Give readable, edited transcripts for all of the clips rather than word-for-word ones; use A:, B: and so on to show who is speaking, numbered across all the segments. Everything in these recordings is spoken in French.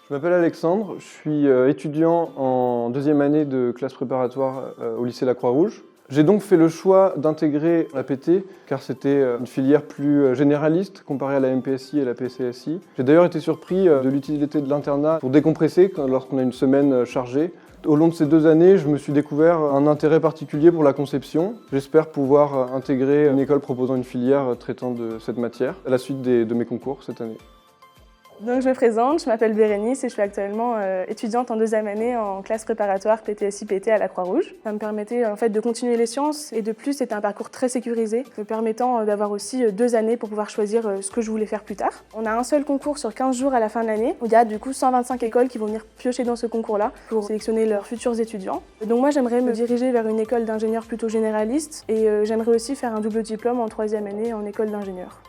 A: Je m'appelle Alexandre, je suis étudiant en deuxième année de classe préparatoire au lycée La Croix-Rouge. J'ai donc fait le choix d'intégrer la PT car c'était une filière plus généraliste comparée à la MPSI et la PCSI. J'ai d'ailleurs été surpris de l'utilité de l'internat pour décompresser lorsqu'on a une semaine chargée. Au long de ces 2 années, je me suis découvert un intérêt particulier pour la conception. J'espère pouvoir intégrer une école proposant une filière traitant de cette matière à la suite de mes concours cette année.
B: Donc je me présente, je m'appelle Bérénice et je suis actuellement étudiante en deuxième année en classe préparatoire PTSI-PT à la Croix-Rouge. Ça me permettait en fait de continuer les sciences et de plus c'était un parcours très sécurisé, me permettant d'avoir aussi 2 années pour pouvoir choisir ce que je voulais faire plus tard. On a un seul concours sur 15 jours à la fin de l'année où il y a du coup 125 écoles qui vont venir piocher dans ce concours-là pour sélectionner leurs futurs étudiants. Donc moi j'aimerais me diriger vers une école d'ingénieur plutôt généraliste et j'aimerais aussi faire un double diplôme en 3e année en école d'ingénieur.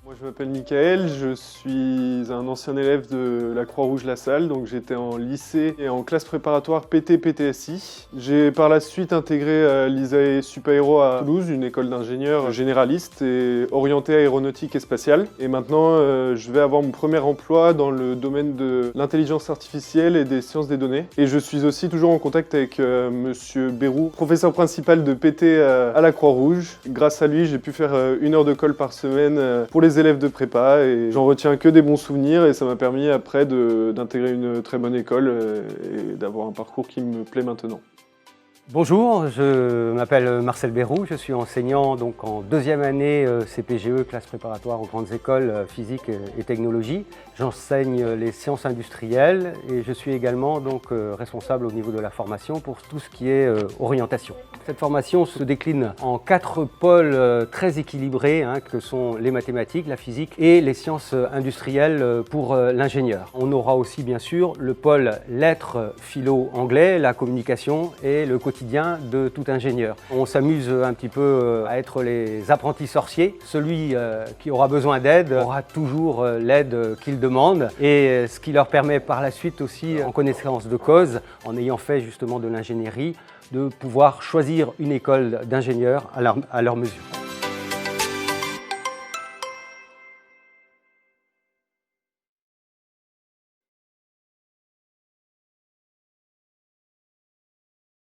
C: Moi, je m'appelle Mickaël, je suis un ancien élève de la Croix-Rouge-La-Salle, donc j'étais en lycée et en classe préparatoire PT-PTSI. J'ai par la suite intégré l'ISAE Supaéro à Toulouse, une école d'ingénieurs généraliste et orientée aéronautique et spatiale. Et maintenant, je vais avoir mon premier emploi dans le domaine de l'intelligence artificielle et des sciences des données. Et je suis aussi toujours en contact avec Monsieur Bérou, professeur principal de PT à la Croix-Rouge. Grâce à lui, j'ai pu faire 1 heure de colle par semaine pour les élèves de prépa et j'en retiens que des bons souvenirs et ça m'a permis après d'intégrer une très bonne école et d'avoir un parcours qui me plaît maintenant.
D: Bonjour, je m'appelle Marcel Bérou, je suis enseignant donc en 2e année CPGE, classe préparatoire aux grandes écoles physique et technologie. J'enseigne les sciences industrielles et je suis également donc responsable au niveau de la formation pour tout ce qui est orientation. Cette formation se décline en 4 pôles très équilibrés que sont les mathématiques, la physique et les sciences industrielles pour l'ingénieur. On aura aussi bien sûr le pôle lettres, philo, anglais, la communication et le quotidien de tout ingénieur. On s'amuse un petit peu à être les apprentis sorciers. Celui qui aura besoin d'aide aura toujours l'aide qu'il demande et ce qui leur permet par la suite aussi, en connaissance de cause, en ayant fait justement de l'ingénierie, de pouvoir choisir une école d'ingénieur à leur mesure.